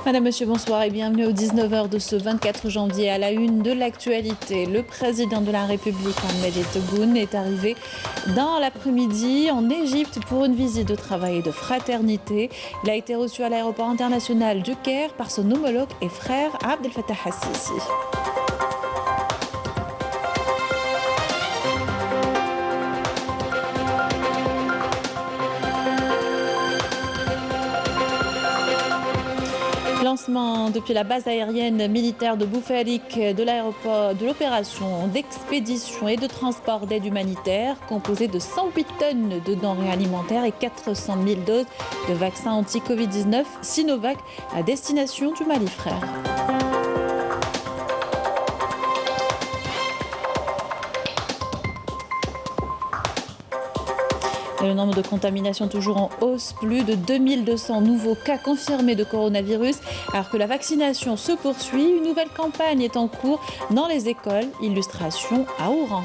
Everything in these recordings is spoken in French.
Madame, Monsieur, bonsoir et bienvenue aux 19h de ce 24 janvier. À la une de l'actualité, le président de la République, Ahmed Tebboune, est arrivé dans l'après-midi en Égypte pour une visite de travail et de fraternité. Il a été reçu à l'aéroport international du Caire par son homologue et frère Abdel Fattah al-Sisi. Lancement depuis la base aérienne militaire de Boufarik de l'opération d'expédition et de transport d'aide humanitaire composée de 108 tonnes de denrées alimentaires et 400 000 doses de vaccins anti-Covid-19 Sinovac à destination du Mali frère. Et le nombre de contaminations toujours en hausse, plus de 2200 nouveaux cas confirmés de coronavirus. Alors que la vaccination se poursuit, une nouvelle campagne est en cours dans les écoles. Illustration à Oran.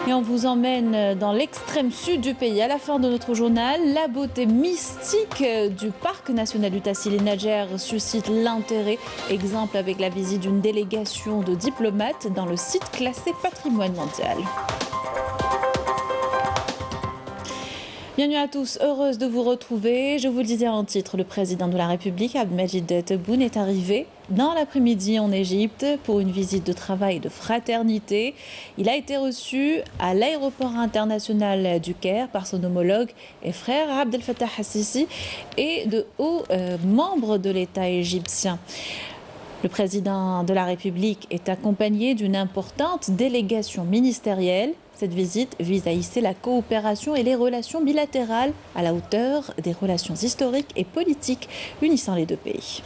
Et on vous emmène dans l'extrême sud du pays. À la fin de notre journal, la beauté mystique du parc national du Tassil et Nadjer suscite l'intérêt. Exemple avec la visite d'une délégation de diplomates dans le site classé patrimoine mondial. Bienvenue à tous, heureuse de vous retrouver. Je vous le disais en titre, le président de la République, Ahmed Tebboune, est arrivé dans l'après-midi en Égypte pour une visite de travail et de fraternité. Il a été reçu à l'aéroport international du Caire par son homologue et frère Abdel Fattah al-Sisi et de hauts membres de l'État égyptien. Le président de la République est accompagné d'une importante délégation ministérielle. Cette visite vise à hisser la coopération et les relations bilatérales à la hauteur des relations historiques et politiques unissant les deux pays.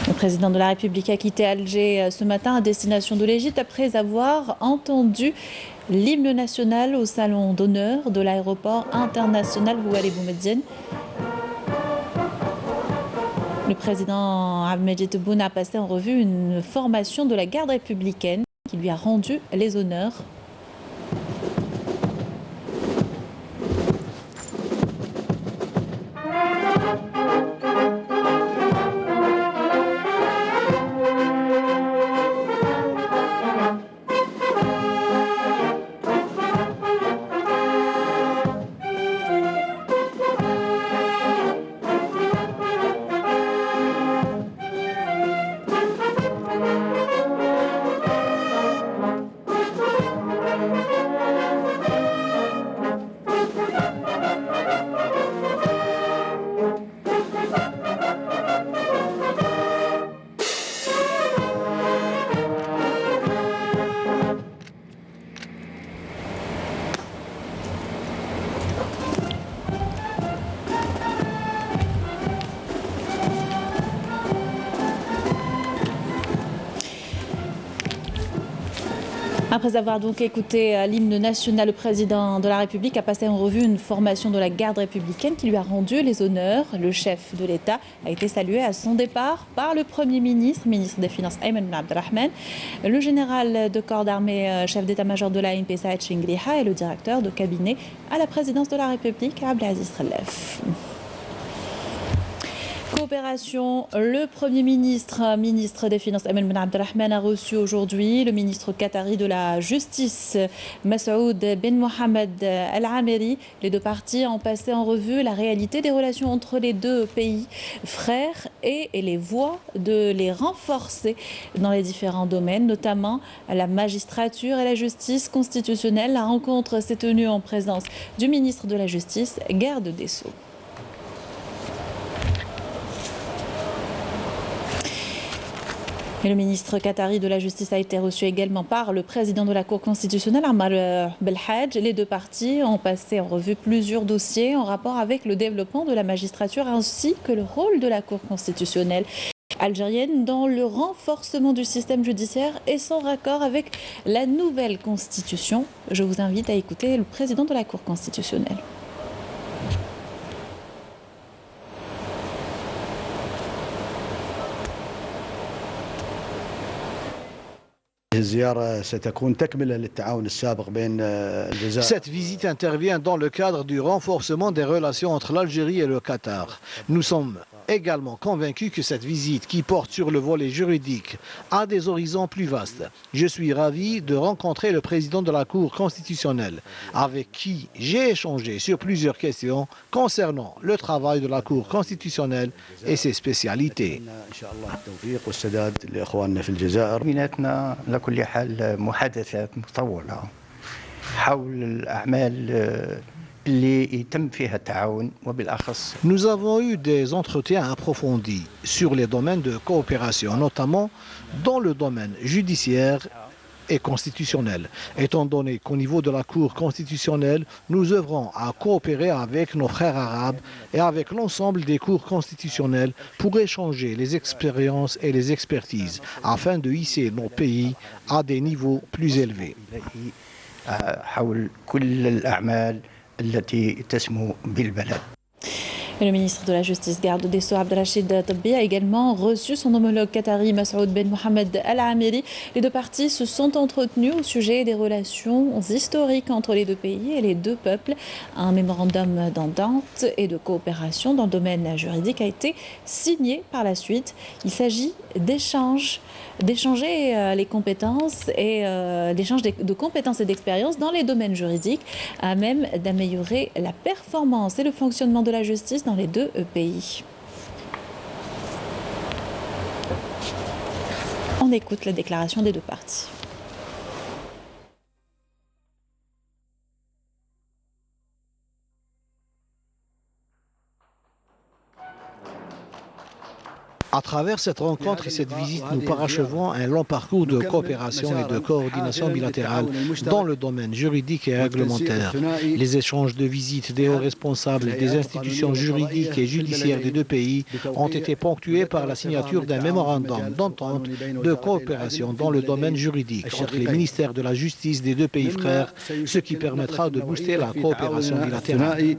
Le président de la République a quitté Alger ce matin à destination de l'Égypte après avoir entendu l'hymne national au salon d'honneur de l'aéroport international Ouali Boumediene. Le président Ahmed Tebboune a passé en revue une formation de la garde républicaine qui lui a rendu les honneurs. Après avoir donc écouté l'hymne national, le président de la République a passé en revue une formation de la garde républicaine qui lui a rendu les honneurs. Le chef de l'État a été salué à son départ par le Premier ministre, ministre des Finances Ayman Ben Abdelrahman, le général de corps d'armée, chef d'état-major de l'ANP Saad Chingliha et le directeur de cabinet à la présidence de la République, Abdelaziz Khelef. Coopération, le Premier ministre, ministre des Finances Ayman Ben Abdelrahman a reçu aujourd'hui le ministre qatari de la Justice, Massoud Ben Mohamed Al-Ameri. Les deux parties ont passé en revue la réalité des relations entre les deux pays frères et les voies de les renforcer dans les différents domaines, notamment la magistrature et la justice constitutionnelle. La rencontre s'est tenue en présence du ministre de la Justice, garde des Sceaux. Et le ministre qatari de la Justice a été reçu également par le président de la Cour constitutionnelle, Ammar Belhadj. Les deux parties ont passé en revue plusieurs dossiers en rapport avec le développement de la magistrature ainsi que le rôle de la Cour constitutionnelle algérienne dans le renforcement du système judiciaire et son raccord avec la nouvelle constitution. Je vous invite à écouter le président de la Cour constitutionnelle. Cette visite intervient dans le cadre du renforcement des relations entre l'Algérie et le Qatar. Nous sommes également convaincus que cette visite, qui porte sur le volet juridique, a des horizons plus vastes. Je suis ravi de rencontrer le président de la Cour constitutionnelle, avec qui j'ai échangé sur plusieurs questions concernant le travail de la Cour constitutionnelle et ses spécialités. Nous avons eu des entretiens approfondis sur les domaines de coopération, notamment dans le domaine judiciaire et constitutionnel, étant donné qu'au niveau de la Cour constitutionnelle, nous œuvrons à coopérer avec nos frères arabes et avec l'ensemble des cours constitutionnelles pour échanger les expériences et les expertises afin de hisser nos pays à des niveaux plus élevés. Et le ministre de la Justice, garde des Sceaux, Abdelrachid Tabbi, a également reçu son homologue qatari Masoud Ben Mohamed Al Amiri. Les deux parties se sont entretenues au sujet des relations historiques entre les deux pays et les deux peuples. Un mémorandum d'entente et de coopération dans le domaine juridique a été signé par la suite. Il s'agit d'échanger les compétences et d'échange de compétences et d'expériences dans les domaines juridiques, à même d'améliorer la performance et le fonctionnement de la justice dans les deux pays. On écoute la déclaration des deux parties. À travers cette rencontre et cette visite, nous parachevons un long parcours de coopération et de coordination bilatérale dans le domaine juridique et réglementaire. Les échanges de visites des hauts responsables des institutions juridiques et judiciaires des deux pays ont été ponctués par la signature d'un mémorandum d'entente de coopération dans le domaine juridique entre les ministères de la justice des deux pays frères, ce qui permettra de booster la coopération bilatérale.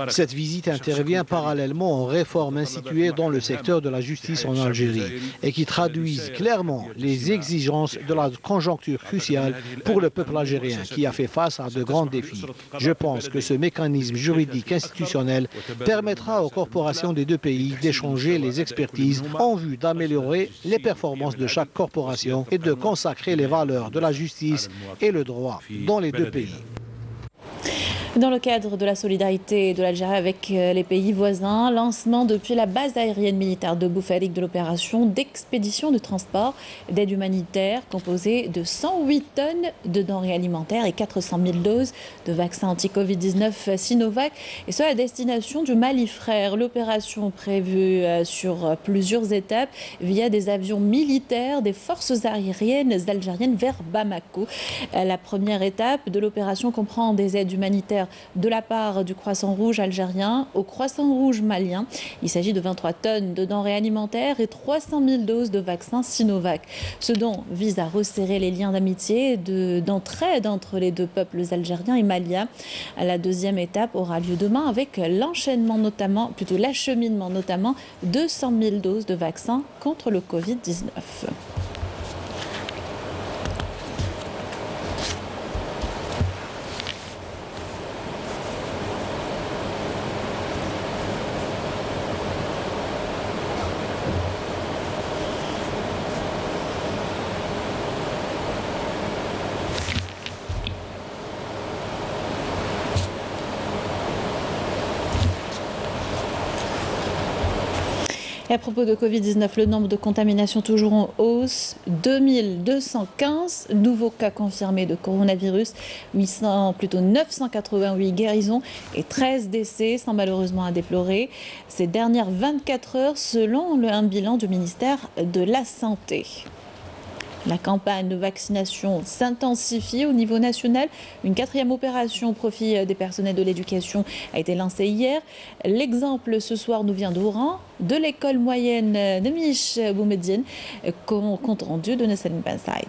Cette visite intervient parallèlement aux réformes instituées dans le secteur de la justice en Algérie et qui traduisent clairement les exigences de la conjoncture cruciale pour le peuple algérien qui a fait face à de grands défis. Je pense que ce mécanisme juridique institutionnel permettra aux corporations des deux pays d'échanger les expertises en vue d'améliorer les performances de chaque corporation et de consacrer les valeurs de la justice et le droit dans les deux pays. Dans le cadre de la solidarité de l'Algérie avec les pays voisins, lancement depuis la base aérienne militaire de Boufarik de l'opération d'expédition de transport d'aide humanitaire composée de 108 tonnes de denrées alimentaires et 400 000 doses de vaccins anti-Covid-19 Sinovac, et ce à destination du Mali frère. L'opération prévue sur plusieurs étapes via des avions militaires des forces aériennes algériennes vers Bamako. La première étape de l'opération comprend des aides humanitaires de la part du Croissant Rouge algérien au Croissant Rouge malien. Il s'agit de 23 tonnes de denrées alimentaires et 300 000 doses de vaccins Sinovac. Ce don vise à resserrer les liens d'amitié et d'entraide entre les deux peuples algériens et maliens. La deuxième étape aura lieu demain avec l'acheminement notamment 200 000 doses de vaccins contre le Covid-19. Et à propos de Covid-19, le nombre de contaminations toujours en hausse. 2215 nouveaux cas confirmés de coronavirus, 988 guérisons et 13 décès, sans malheureusement à déplorer. Ces dernières 24 heures, selon un bilan du ministère de la Santé. La campagne de vaccination s'intensifie au niveau national. Une 4e opération au profit des personnels de l'éducation a été lancée hier. L'exemple ce soir nous vient d'Oran, de l'école moyenne de Mich Boumediene, compte rendu de Nesseline Ben Saïd.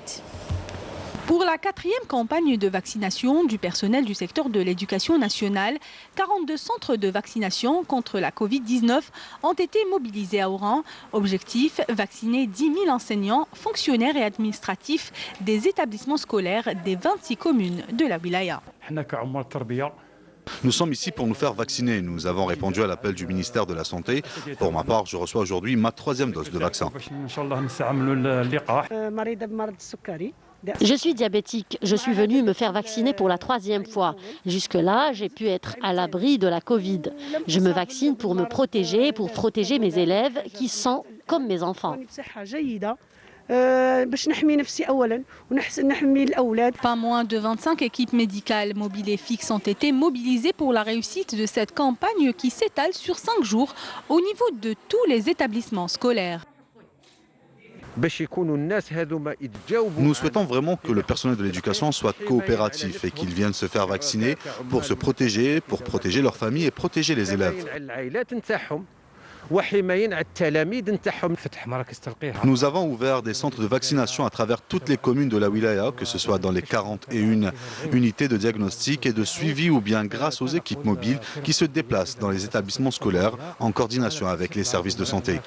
Pour la 4e campagne de vaccination du personnel du secteur de l'éducation nationale, 42 centres de vaccination contre la Covid-19 ont été mobilisés à Oran. Objectif, vacciner 10 000 enseignants, fonctionnaires et administratifs des établissements scolaires des 26 communes de la wilaya. Nous sommes ici pour nous faire vacciner. Nous avons répondu à l'appel du ministère de la Santé. Pour ma part, je reçois aujourd'hui ma 3e dose de vaccin. Je suis diabétique. Je suis venue me faire vacciner pour la 3e fois. Jusque-là, j'ai pu être à l'abri de la Covid. Je me vaccine pour me protéger, pour protéger mes élèves qui sont comme mes enfants. Pas moins de 25 équipes médicales mobiles et fixes ont été mobilisées pour la réussite de cette campagne qui s'étale sur 5 jours au niveau de tous les établissements scolaires. Nous souhaitons vraiment que le personnel de l'éducation soit coopératif et qu'ils viennent se faire vacciner pour se protéger, pour protéger leurs familles et protéger les élèves. Nous avons ouvert des centres de vaccination à travers toutes les communes de la wilaya, que ce soit dans les 41 unités de diagnostic et de suivi ou bien grâce aux équipes mobiles qui se déplacent dans les établissements scolaires en coordination avec les services de santé.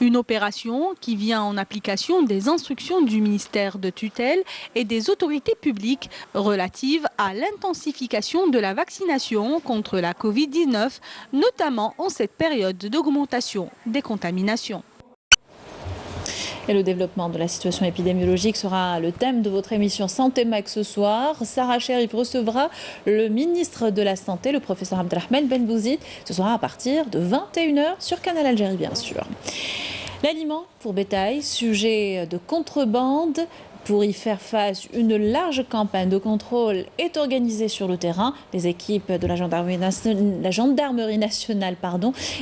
Une opération qui vient en application des instructions du ministère de tutelle et des autorités publiques relatives à l'intensification de la vaccination contre la Covid-19, notamment en cette période d'augmentation des contaminations. Et le développement de la situation épidémiologique sera le thème de votre émission Santé Mag ce soir. Sarah Cherif recevra le ministre de la Santé, le professeur Abdelrahman Ben Bouzid. Ce sera à partir de 21h sur Canal Algérie, bien sûr. L'aliment pour bétail, sujet de contrebande. Pour y faire face, une large campagne de contrôle est organisée sur le terrain. Les équipes de la gendarmerie nationale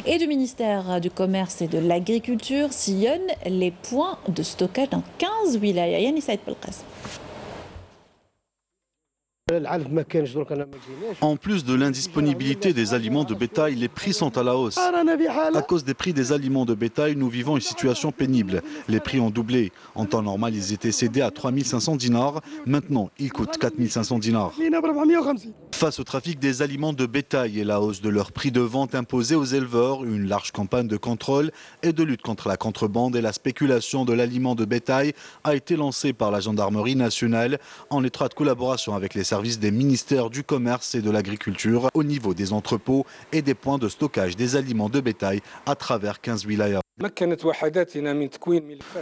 et du ministère du Commerce et de l'Agriculture sillonnent les points de stockage dans 15 wilayas. Yannis Saïd Belkacem. En plus de l'indisponibilité des aliments de bétail, les prix sont à la hausse. À cause des prix des aliments de bétail, nous vivons une situation pénible. Les prix ont doublé. En temps normal, ils étaient cédés à 3500 dinars. Maintenant, ils coûtent 4500 dinars. Face au trafic des aliments de bétail et la hausse de leur prix de vente imposée aux éleveurs, une large campagne de contrôle et de lutte contre la contrebande et la spéculation de l'aliment de bétail a été lancée par la gendarmerie nationale en étroite collaboration avec les services des ministères du Commerce et de l'Agriculture au niveau des entrepôts et des points de stockage des aliments de bétail à travers 15 wilayas.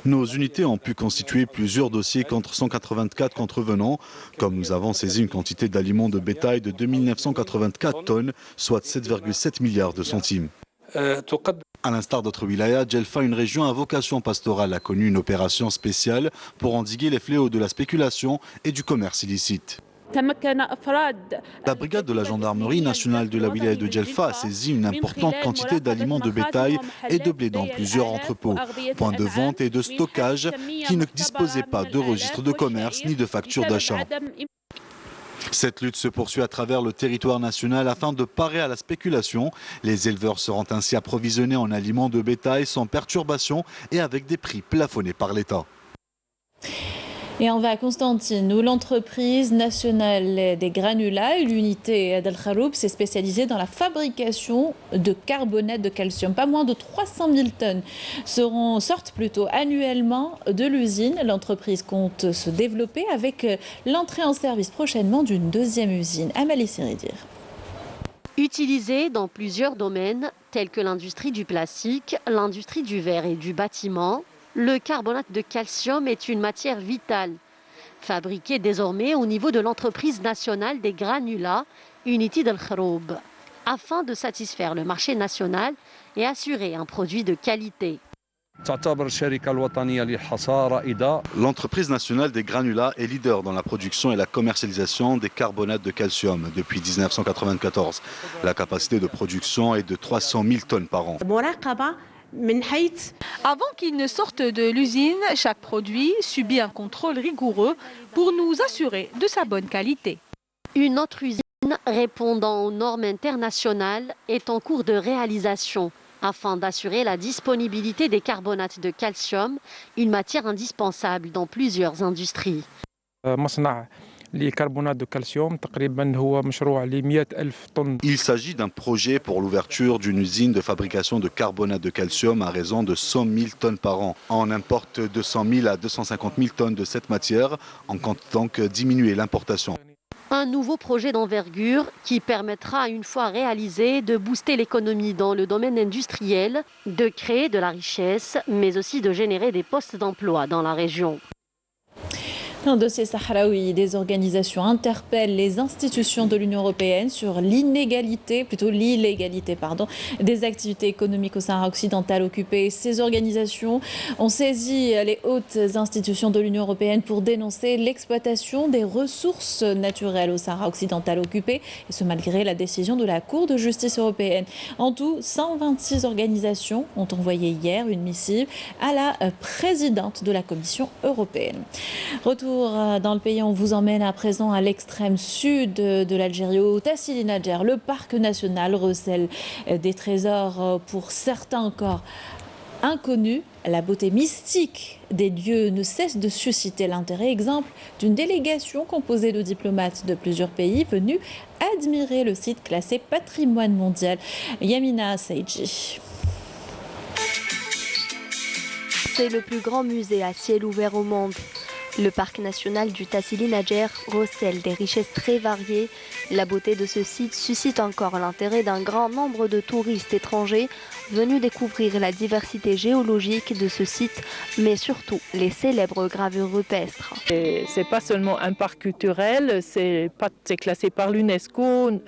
Nos unités ont pu constituer plusieurs dossiers contre 184 contrevenants. Comme nous avons saisi une quantité d'aliments de bétail de 2984 tonnes, soit 7,7 milliards de centimes. À l'instar d'autres wilayas, Djelfa, une région à vocation pastorale, a connu une opération spéciale pour endiguer les fléaux de la spéculation et du commerce illicite. La brigade de la gendarmerie nationale de la wilaya de Djelfa a saisi une importante quantité d'aliments de bétail et de blé dans plusieurs entrepôts, points de vente et de stockage qui ne disposaient pas de registre de commerce ni de facture d'achat. Cette lutte se poursuit à travers le territoire national afin de parer à la spéculation. Les éleveurs seront ainsi approvisionnés en aliments de bétail sans perturbation et avec des prix plafonnés par l'État. Et on va à Constantine, où l'entreprise nationale des granulats, l'unité d'Al Kharoub, s'est spécialisée dans la fabrication de carbonate de calcium. Pas moins de 300 000 tonnes sortent annuellement de l'usine. L'entreprise compte se développer avec l'entrée en service prochainement d'une 2e usine. Amalie Siridir. Utilisé dans plusieurs domaines tels que l'industrie du plastique, l'industrie du verre et du bâtiment, le carbonate de calcium est une matière vitale, fabriquée désormais au niveau de l'entreprise nationale des granulats, Unité d'Al Kharoub. afin de satisfaire le marché national et assurer un produit de qualité. L'entreprise nationale des granulats est leader dans la production et la commercialisation des carbonates de calcium depuis 1994. La capacité de production est de 300 000 tonnes par an. Avant qu'il ne sorte de l'usine, chaque produit subit un contrôle rigoureux pour nous assurer de sa bonne qualité. Une autre usine répondant aux normes internationales est en cours de réalisation afin d'assurer la disponibilité des carbonates de calcium, une matière indispensable dans plusieurs industries. Il s'agit d'un projet pour l'ouverture d'une usine de fabrication de carbonate de calcium à raison de 100 000 tonnes par an. On importe 200 000 à 250 000 tonnes de cette matière en comptant que diminuer l'importation. Un nouveau projet d'envergure qui permettra, une fois réalisé, de booster l'économie dans le domaine industriel, de créer de la richesse, mais aussi de générer des postes d'emploi dans la région. Un dossier sahraoui, des organisations interpellent les institutions de l'Union européenne sur l'illégalité des activités économiques au Sahara occidental occupé. Ces organisations ont saisi les hautes institutions de l'Union européenne pour dénoncer l'exploitation des ressources naturelles au Sahara occidental occupé, et ce malgré la décision de la Cour de justice européenne. En tout, 126 organisations ont envoyé hier une missive à la présidente de la Commission européenne. Retour dans le pays, on vous emmène à présent à l'extrême sud de l'Algérie, au Tassili Nadjer. Le parc national recèle des trésors pour certains encore inconnus. La beauté mystique des lieux ne cesse de susciter l'intérêt. Exemple d'une délégation composée de diplomates de plusieurs pays venus admirer le site classé patrimoine mondial. Yamina Saïdji. C'est le plus grand musée à ciel ouvert au monde. Le parc national du Tassili Nadjer recèle des richesses très variées. La beauté de ce site suscite encore l'intérêt d'un grand nombre de touristes étrangers venus découvrir la diversité géologique de ce site, mais surtout les célèbres gravures rupestres. C'est pas seulement un parc culturel, c'est classé par l'UNESCO,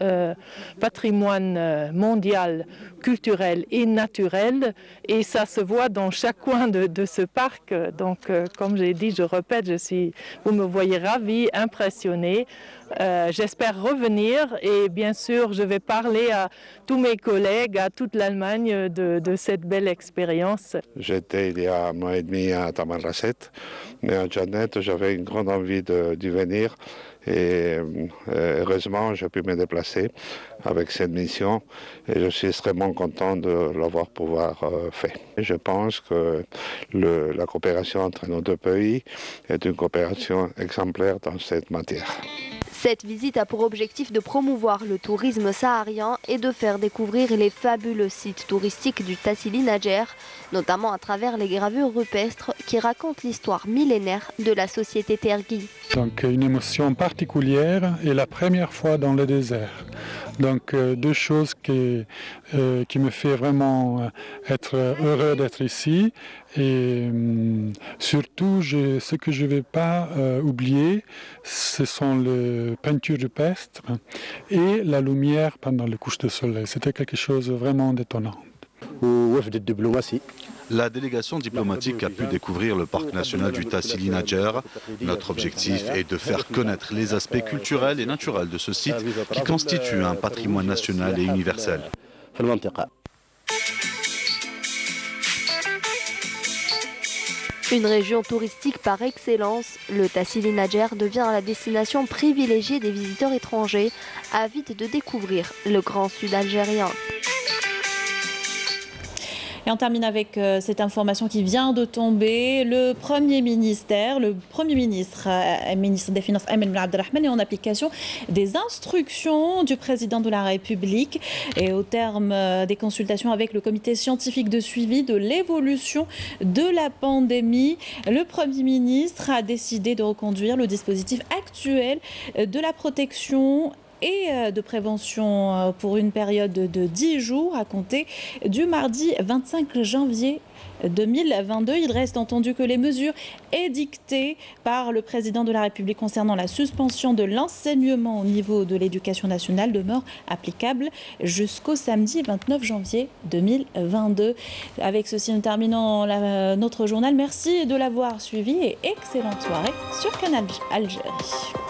patrimoine mondial culturel et naturel, et ça se voit dans chaque coin de ce parc. Donc, comme j'ai dit, je répète, vous me voyez ravie, impressionnée. J'espère revenir et bien sûr, je vais parler à tous mes collègues, à toute l'Allemagne de cette belle expérience. J'étais il y a un mois et demi à Tamanrasset, mais à Djanet, j'avais une grande envie d'y venir. Et heureusement, j'ai pu me déplacer avec cette mission et je suis extrêmement content de l'avoir fait. Je pense que la coopération entre nos deux pays est une coopération exemplaire dans cette matière. Cette visite a pour objectif de promouvoir le tourisme saharien et de faire découvrir les fabuleux sites touristiques du Tassili Nadjer, notamment à travers les gravures rupestres qui racontent l'histoire millénaire de la société Tergui. Donc une émotion particulière et la première fois dans le désert. Donc deux choses qui me fait vraiment être heureux d'être ici. Et surtout, ce que je ne vais pas oublier, ce sont les peintures rupestres et la lumière pendant les couches de soleil. C'était quelque chose de vraiment d'étonnant. La délégation diplomatique a pu découvrir le parc national du Tassili Nadjer. Notre objectif est de faire connaître les aspects culturels et naturels de ce site qui constitue un patrimoine national et universel. Une région touristique par excellence, le Tassili Nadjer devient la destination privilégiée des visiteurs étrangers avides de découvrir le grand sud algérien. Et on termine avec cette information qui vient de tomber. Le Premier ministre des Finances, Ayman Ben Abdelrahman, est en application des instructions du président de la République et au terme des consultations avec le comité scientifique de suivi de l'évolution de la pandémie. Le Premier ministre a décidé de reconduire le dispositif actuel de la protection et de prévention pour une période de 10 jours à compter du mardi 25 janvier 2022. Il reste entendu que les mesures édictées par le président de la République concernant la suspension de l'enseignement au niveau de l'éducation nationale demeurent applicables jusqu'au samedi 29 janvier 2022. Avec ceci, nous terminons notre journal. Merci de l'avoir suivi et excellente soirée sur Canal Algérie.